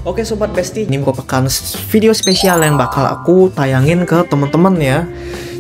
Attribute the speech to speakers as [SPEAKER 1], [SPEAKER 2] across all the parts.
[SPEAKER 1] Oke Sobat Besti, ini merupakan video spesial yang bakal aku tayangin ke teman-teman ya.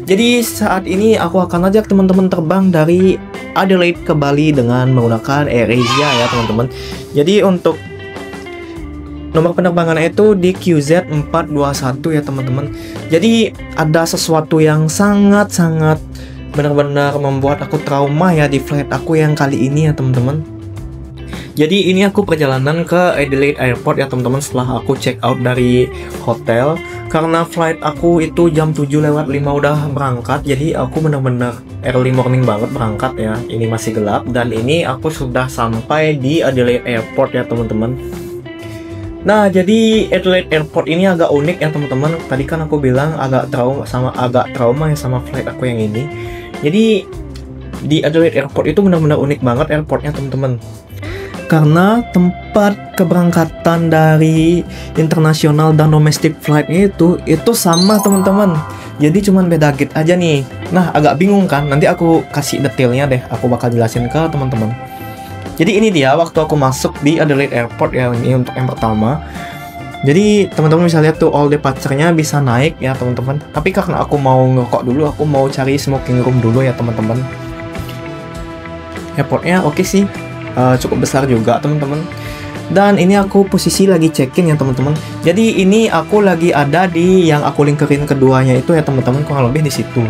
[SPEAKER 1] Jadi saat ini aku akan ajak teman-teman terbang dari Adelaide ke Bali dengan menggunakan AirAsia ya teman-teman. Jadi untuk nomor penerbangan itu di QZ421 ya teman-teman. Jadi ada sesuatu yang sangat-sangat benar-benar membuat aku trauma ya di flight aku yang kali ini ya teman-teman. Jadi ini aku perjalanan ke Adelaide Airport ya teman-teman, setelah aku check out dari hotel. Karena flight aku itu jam 7:05 udah berangkat, jadi aku benar-benar early morning banget berangkat ya. Ini masih gelap dan ini aku sudah sampai di Adelaide Airport ya teman-teman. Nah, jadi Adelaide Airport ini agak unik ya teman-teman. Tadi kan aku bilang agak trauma ya sama flight aku yang ini. Jadi di Adelaide Airport itu benar-benar unik banget airportnya teman-teman. Karena tempat keberangkatan dari internasional dan domestic flight itu sama teman-teman. Jadi cuman beda gate aja nih. Nah, agak bingung kan? Nanti aku kasih detailnya deh. Aku bakal jelasin ke teman-teman. Jadi ini dia waktu aku masuk di Adelaide Airport ya, ini untuk yang pertama. Jadi teman-teman bisa lihat tuh all departure-nya bisa naik ya teman-teman. Tapi karena aku mau ngerokok dulu, aku mau cari smoking room dulu ya teman-teman. Airportnya oke sih. Cukup besar juga teman-teman. Dan ini aku posisi lagi check-in ya teman-teman. Jadi ini aku lagi ada di yang aku linkerin keduanya itu ya teman-teman, kurang lebih di situ.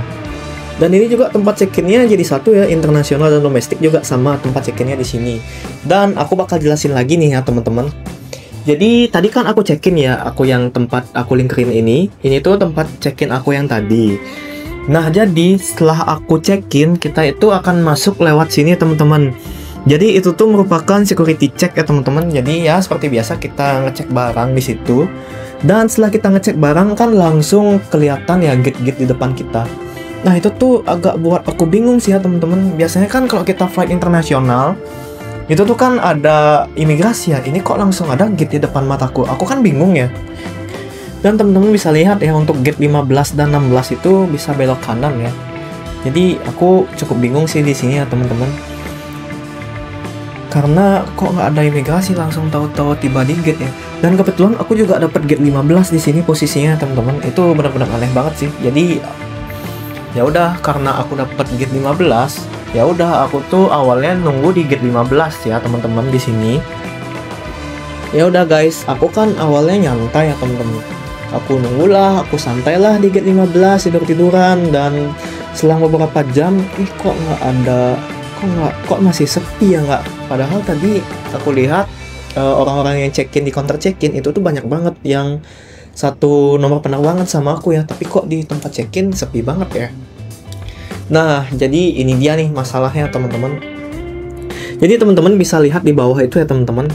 [SPEAKER 1] Dan ini juga tempat check-innya jadi satu ya, internasional dan domestik juga sama tempat check-innya di sini. Dan aku bakal jelasin lagi nih ya teman-teman. Jadi tadi kan aku check-in ya, aku yang tempat aku linkerin ini tuh tempat check-in aku yang tadi. Nah, jadi setelah aku check-in, kita itu akan masuk lewat sini teman-teman. Jadi itu tuh merupakan security check ya teman-teman. Jadi ya seperti biasa kita ngecek barang di situ. Dan setelah kita ngecek barang kan langsung kelihatan ya gate-gate di depan kita. Nah, itu tuh agak buat aku bingung sih ya teman-teman. Biasanya kan kalau kita flight internasional itu tuh kan ada imigrasi ya. Ini kok langsung ada gate di depan mataku. Aku kan bingung ya. Dan teman-teman bisa lihat ya untuk gate 15 dan 16 itu bisa belok kanan ya. Jadi aku cukup bingung sih di sini ya teman-teman. Karena kok nggak ada imigrasi langsung tahu-tahu tiba di gate ya. Dan kebetulan aku juga dapat gate 15 di sini posisinya teman-teman. Itu benar-benar aneh banget sih. Jadi ya udah, karena aku dapat gate 15, ya udah aku tuh awalnya nunggu di gate 15 ya teman-teman di sini. Ya udah guys, aku kan awalnya nyantai ya teman-teman. Aku nunggulah, aku santailah di gate 15 tidur-tiduran, dan selang beberapa jam kok nggak ada, kok masih sepi ya nggak. Padahal tadi aku lihat orang-orang yang check-in di counter check-in itu tuh banyak banget yang satu nomor penerbangan sama aku ya, tapi kok di tempat check-in sepi banget ya. Nah, jadi ini dia nih masalahnya teman-teman. Jadi teman-teman bisa lihat di bawah itu ya teman-teman.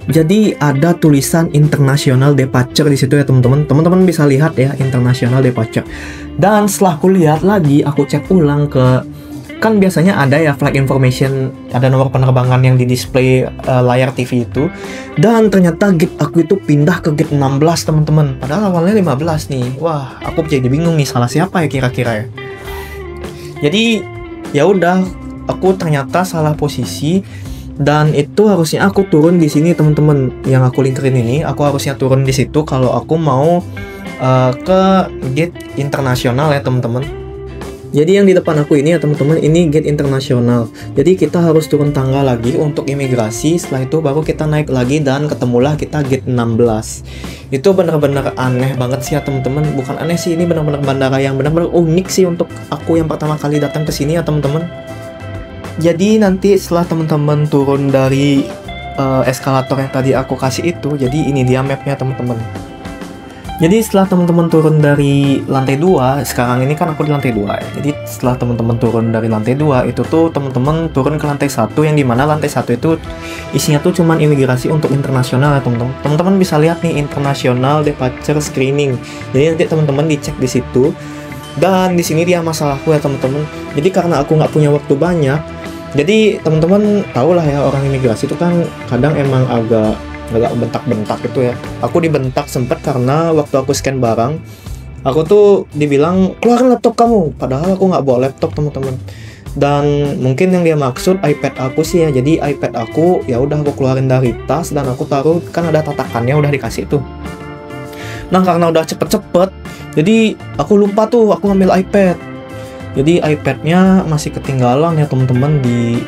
[SPEAKER 1] Jadi ada tulisan international departure di situ ya teman-teman. Teman-teman bisa lihat ya, international departure. Dan setelah aku lihat lagi, aku cek ulang ke, kan biasanya ada ya flight information, ada nomor penerbangan yang di display layar TV itu. Dan ternyata gate aku itu pindah ke gate 16 teman-teman. Padahal awalnya 15 nih. Wah, aku jadi bingung nih, salah siapa ya kira-kira ya. Jadi ya udah, aku ternyata salah posisi. Dan itu harusnya aku turun di sini teman-teman. Yang aku linkerin ini, aku harusnya turun di situ kalau aku mau ke gate internasional ya teman-teman. Jadi yang di depan aku ini ya teman-teman, ini gate internasional. Jadi kita harus turun tangga lagi untuk imigrasi. Setelah itu baru kita naik lagi dan ketemulah kita gate 16. Itu benar-benar aneh banget sih ya teman-teman. Bukan aneh sih, ini benar-benar bandara yang benar-benar unik sih untuk aku yang pertama kali datang ke sini ya teman-teman. Jadi nanti setelah teman-teman turun dari eskalator yang tadi aku kasih itu, jadi ini dia mapnya teman-teman. Jadi setelah teman-teman turun dari lantai 2, sekarang ini kan aku di lantai 2 ya. Jadi setelah teman-teman turun dari lantai 2, itu tuh teman-teman turun ke lantai 1, yang dimana lantai 1 itu isinya tuh cuman imigrasi untuk internasional ya teman-teman. Teman-teman bisa lihat nih, international departure screening. Jadi nanti teman-teman dicek di situ. Dan di sini dia masalahku ya teman-teman. Jadi karena aku nggak punya waktu banyak, jadi teman-teman tahulah ya, orang imigrasi itu kan kadang emang agak bentak-bentak gitu ya. Aku dibentak sempet karena waktu aku scan barang, aku tuh dibilang keluarin laptop kamu, padahal aku nggak bawa laptop teman-teman. Dan mungkin yang dia maksud iPad aku sih ya. Jadi iPad aku ya udah aku keluarin dari tas dan aku taruh, kan ada tatakannya udah dikasih tuh. Nah karena udah cepet-cepet, jadi aku lupa tuh aku ngambil iPad. Jadi iPadnya masih ketinggalan ya teman-teman di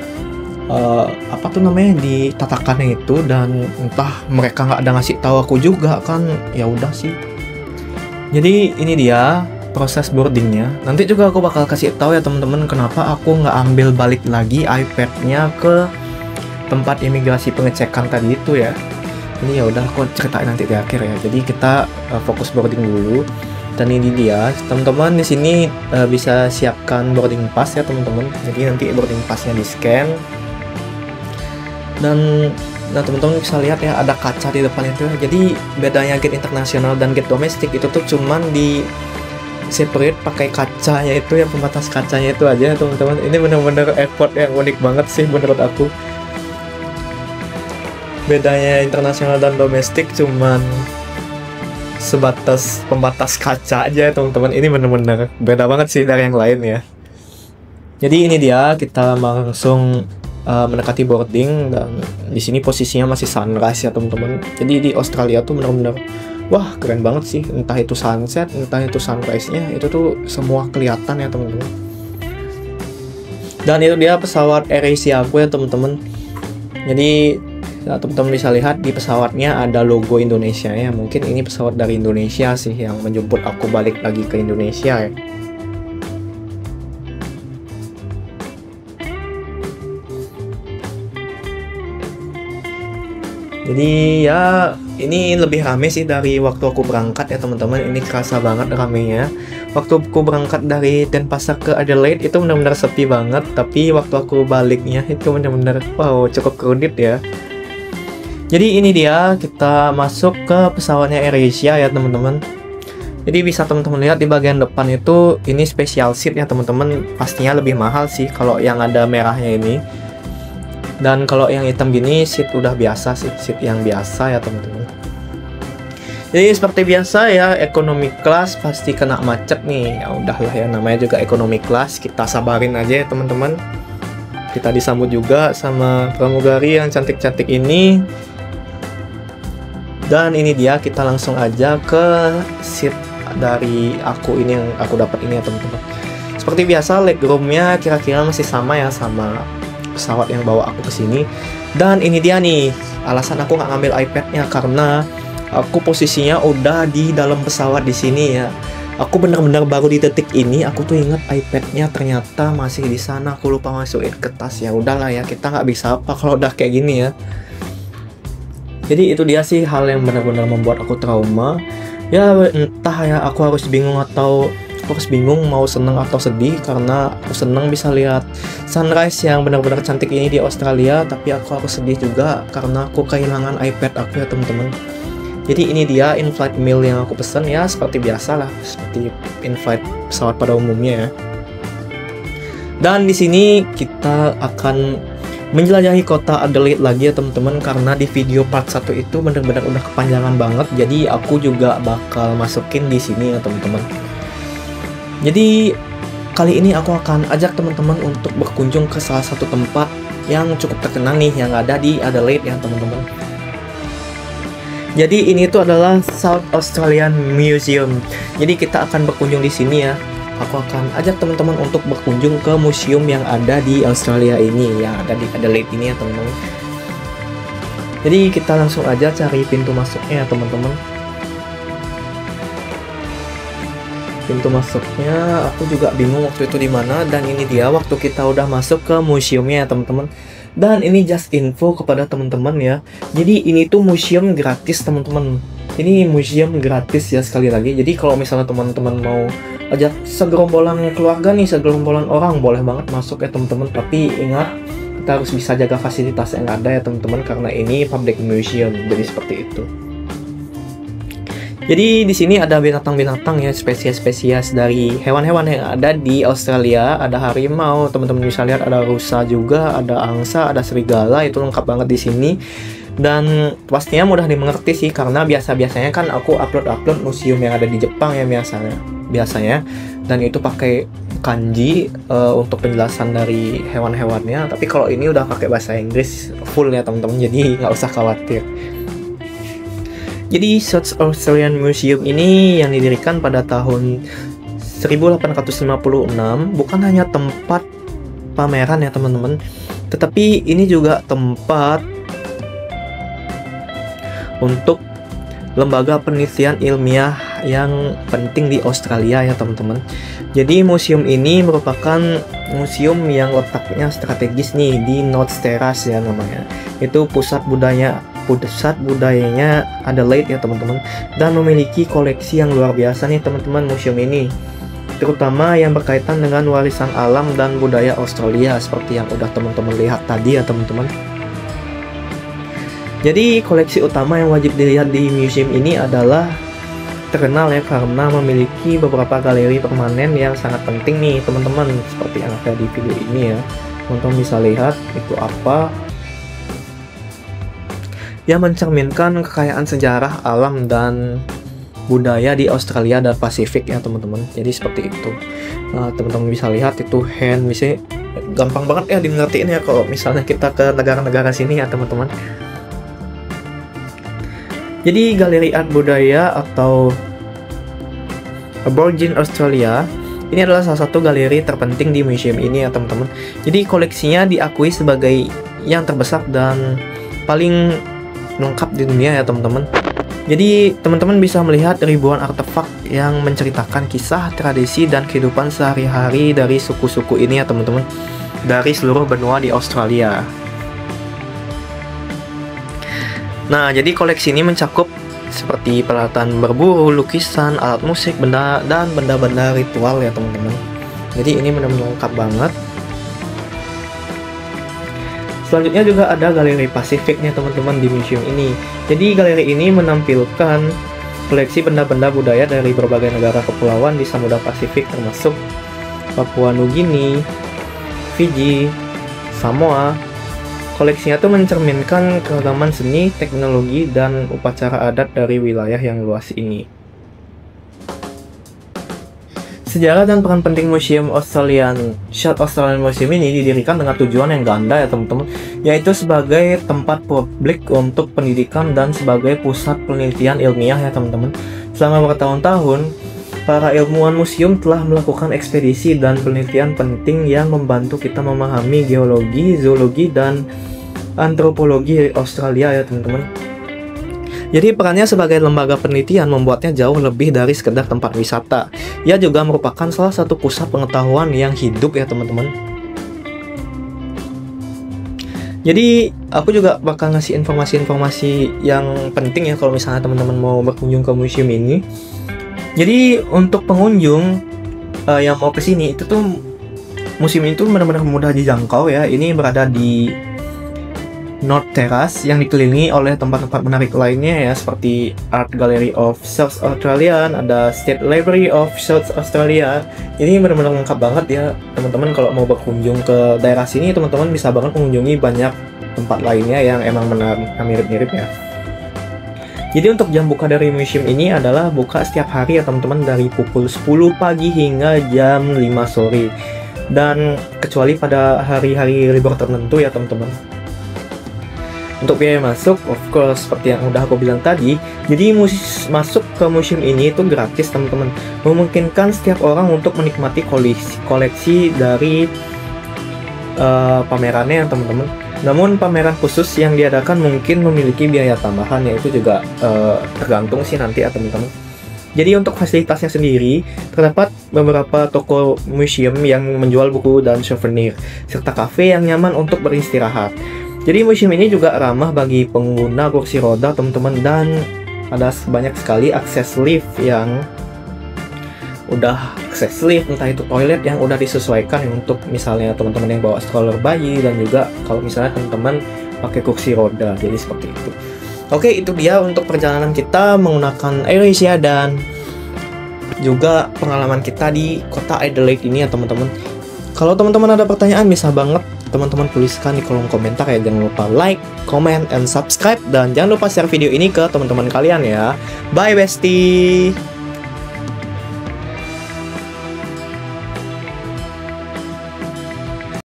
[SPEAKER 1] apa tuh namanya, di tatakannya itu, dan entah mereka nggak ada ngasih tahu aku juga kan. Ya udah sih. Jadi ini dia proses boardingnya. Nanti juga aku bakal kasih tahu ya teman-teman kenapa aku nggak ambil balik lagi iPad-nya ke tempat imigrasi pengecekan tadi itu ya. Ini ya udah aku ceritain nanti di akhir ya. Jadi kita fokus boarding dulu. Dan ini dia teman-teman, di sini bisa siapkan boarding pass ya teman-teman. Jadi nanti boarding passnya di scan. Dan nah teman-teman bisa lihat ya ada kaca di depan itu. Jadi bedanya gate internasional dan gate domestik itu tuh cuman di separate pakai kacanya itu ya, pembatas kacanya itu aja teman-teman. Ini bener-bener airport yang unik banget sih menurut aku. Bedanya internasional dan domestik cuman sebatas pembatas kaca aja teman-teman. Ini bener-bener beda banget sih dari yang lain ya. Jadi ini dia, kita langsung mendekati boarding, dan di sini posisinya masih sunrise ya teman-teman. Jadi di Australia tuh bener-bener wah keren banget sih, entah itu sunset, entah itu sunrise-nya, itu tuh semua kelihatan ya teman-teman. Dan itu dia pesawat AirAsia aku ya teman-teman. Jadi ya, teman-teman bisa lihat di pesawatnya ada logo Indonesia ya. Mungkin ini pesawat dari Indonesia sih yang menjemput aku balik lagi ke Indonesia ya. Jadi ya ini lebih rame sih dari waktu aku berangkat ya teman-teman. Ini kerasa banget ramenya. Waktu aku berangkat dari Denpasar ke Adelaide itu benar-benar sepi banget. Tapi waktu aku baliknya itu benar-benar wow, cukup crowded ya. Jadi ini dia, kita masuk ke pesawatnya AirAsia ya teman-teman. Jadi bisa teman-teman lihat di bagian depan itu ini special seat ya teman-teman. Pastinya lebih mahal sih kalau yang ada merahnya ini. Dan kalau yang hitam gini seat udah biasa sih, seat yang biasa ya teman-teman. Jadi seperti biasa ya, economy class pasti kena macet nih. Ya udahlah ya, namanya juga economy class, kita sabarin aja ya teman-teman. Kita disambut juga sama pramugari yang cantik-cantik ini. Dan ini dia, kita langsung aja ke seat dari aku ini yang aku dapat ini ya teman-teman. Seperti biasa legroomnya kira-kira masih sama ya sama pesawat yang bawa aku ke sini. Dan ini dia nih alasan aku nggak ngambil iPad-nya, karena aku posisinya udah di dalam pesawat di sini ya. Aku bener-bener baru di detik ini aku tuh inget iPad-nya ternyata masih di sana. Aku lupa masukin ke tas. Ya udahlah ya, kita nggak bisa apa kalau udah kayak gini ya. Jadi itu dia sih hal yang benar-benar membuat aku trauma. Ya entah ya, aku harus bingung mau seneng atau sedih, karena aku seneng bisa lihat sunrise yang benar-benar cantik ini di Australia, tapi aku harus sedih juga karena aku kehilangan iPad aku ya teman-teman. Jadi ini dia in-flight meal yang aku pesen ya, seperti biasa lah, seperti in-flight pesawat pada umumnya ya. Dan di sini kita akan menjelajahi kota Adelaide lagi ya teman-teman, karena di video part 1 itu benar-benar udah kepanjangan banget. Jadi aku juga bakal masukin di sini ya teman-teman. Jadi kali ini aku akan ajak teman-teman untuk berkunjung ke salah satu tempat yang cukup terkenal nih yang ada di Adelaide ya teman-teman. Jadi ini tuh adalah South Australian Museum. Jadi kita akan berkunjung di sini ya. Aku akan ajak teman-teman untuk berkunjung ke museum yang ada di Australia ini, yang ada di Adelaide ini ya teman-teman. Jadi kita langsung aja cari pintu masuknya ya teman-teman. Pintu masuknya aku juga bingung waktu itu di mana, dan ini dia waktu kita udah masuk ke museumnya ya teman-teman. Dan ini just info kepada teman-teman ya. Jadi ini tuh museum gratis teman-teman. Ini museum gratis ya sekali lagi. Jadi kalau misalnya teman-teman mau ajak segerombolan keluarga nih, segerombolan orang, boleh banget masuk ya teman-teman. Tapi ingat, kita harus bisa jaga fasilitas yang ada ya teman-teman, karena ini public museum. Jadi seperti itu. Jadi di sini ada binatang-binatang ya, spesies-spesies dari hewan-hewan yang ada di Australia. Ada harimau, teman-teman bisa lihat, ada rusa juga, ada angsa, ada serigala, itu lengkap banget di sini. Dan pastinya mudah dimengerti sih, karena biasa-biasanya kan aku upload museum yang ada di Jepang ya biasanya. biasanya, dan itu pakai kanji untuk penjelasan dari hewan-hewannya. Tapi kalau ini udah pakai bahasa Inggris full ya teman-teman, jadi nggak usah khawatir. Jadi South Australian Museum ini yang didirikan pada tahun 1856 bukan hanya tempat pameran ya teman-teman, tetapi ini juga tempat untuk lembaga penelitian ilmiah yang penting di Australia ya teman-teman. Jadi museum ini merupakan museum yang letaknya strategis nih di North Terrace ya namanya. Itu pusat budayanya Adelaide ya teman-teman, dan memiliki koleksi yang luar biasa nih teman-teman museum ini, terutama yang berkaitan dengan warisan alam dan budaya Australia seperti yang udah teman-teman lihat tadi ya teman-teman. Jadi koleksi utama yang wajib dilihat di museum ini adalah terkenal ya karena memiliki beberapa galeri permanen yang sangat penting nih teman-teman, seperti yang ada di video ini ya. Teman-teman bisa lihat itu apa, yang mencerminkan kekayaan sejarah alam dan budaya di Australia dan Pasifik ya teman-teman. Jadi seperti itu. Teman-teman bisa lihat itu hand, misalnya gampang banget ya dimengertiin ya kalau misalnya kita ke negara-negara sini ya teman-teman. Jadi galeri art budaya atau Aborigin Australia ini adalah salah satu galeri terpenting di museum ini ya teman-teman. Jadi koleksinya diakui sebagai yang terbesar dan paling lengkap di dunia ya teman-teman. Jadi teman-teman bisa melihat ribuan artefak yang menceritakan kisah, tradisi, dan kehidupan sehari-hari dari suku-suku ini ya teman-teman, dari seluruh benua di Australia. Nah, jadi koleksi ini mencakup seperti peralatan berburu, lukisan, alat musik, benda, dan benda-benda ritual ya teman-teman. Jadi ini benar-benar lengkap banget. Selanjutnya juga ada galeri Pasifik nih teman-teman di museum ini. Jadi galeri ini menampilkan koleksi benda-benda budaya dari berbagai negara kepulauan di Samudra Pasifik termasuk Papua Nugini, Fiji, Samoa. Koleksinya tuh mencerminkan keragaman seni, teknologi, dan upacara adat dari wilayah yang luas ini. Sejarah dan peran penting Museum South Australian Museum ini didirikan dengan tujuan yang ganda ya teman-teman, yaitu sebagai tempat publik untuk pendidikan dan sebagai pusat penelitian ilmiah ya teman-teman. Selama bertahun-tahun, para ilmuwan museum telah melakukan ekspedisi dan penelitian penting yang membantu kita memahami geologi, zoologi, dan antropologi Australia ya teman-teman. Jadi perannya sebagai lembaga penelitian membuatnya jauh lebih dari sekedar tempat wisata. Ia juga merupakan salah satu pusat pengetahuan yang hidup ya teman-teman. Jadi aku juga bakal ngasih informasi-informasi yang penting ya kalau misalnya teman-teman mau berkunjung ke museum ini. Jadi untuk pengunjung yang mau ke sini itu tuh museum itu benar-benar mudah dijangkau ya. Ini berada di North Terrace yang dikelilingi oleh tempat-tempat menarik lainnya ya, seperti Art Gallery of South Australia, ada State Library of South Australia. Ini benar-benar lengkap banget ya teman-teman. Kalau mau berkunjung ke daerah sini teman-teman bisa banget mengunjungi banyak tempat lainnya yang emang mirip-mirip ya. Jadi untuk jam buka dari museum ini adalah buka setiap hari ya teman-teman, dari pukul 10 pagi hingga jam 5 sore, dan kecuali pada hari-hari libur tertentu ya teman-teman. Untuk biaya masuk, of course, seperti yang udah aku bilang tadi, jadi masuk ke museum ini itu gratis teman-teman, memungkinkan setiap orang untuk menikmati koleksi dari pamerannya ya teman-teman. Namun pameran khusus yang diadakan mungkin memiliki biaya tambahan, yaitu juga tergantung sih nanti ya teman-teman. Jadi untuk fasilitasnya sendiri, terdapat beberapa toko museum yang menjual buku dan souvenir, serta kafe yang nyaman untuk beristirahat. Jadi museum ini juga ramah bagi pengguna kursi roda teman-teman, dan ada banyak sekali akses lift yang entah itu toilet yang udah disesuaikan untuk misalnya teman-teman yang bawa stroller bayi, dan juga kalau misalnya teman-teman pakai kursi roda. Jadi seperti itu. Oke, itu dia untuk perjalanan kita menggunakan AirAsia dan juga pengalaman kita di kota Adelaide ini ya teman-teman. Kalau teman-teman ada pertanyaan bisa banget teman-teman tuliskan di kolom komentar ya. Jangan lupa like, comment, and subscribe, dan jangan lupa share video ini ke teman-teman kalian ya. Bye bestie.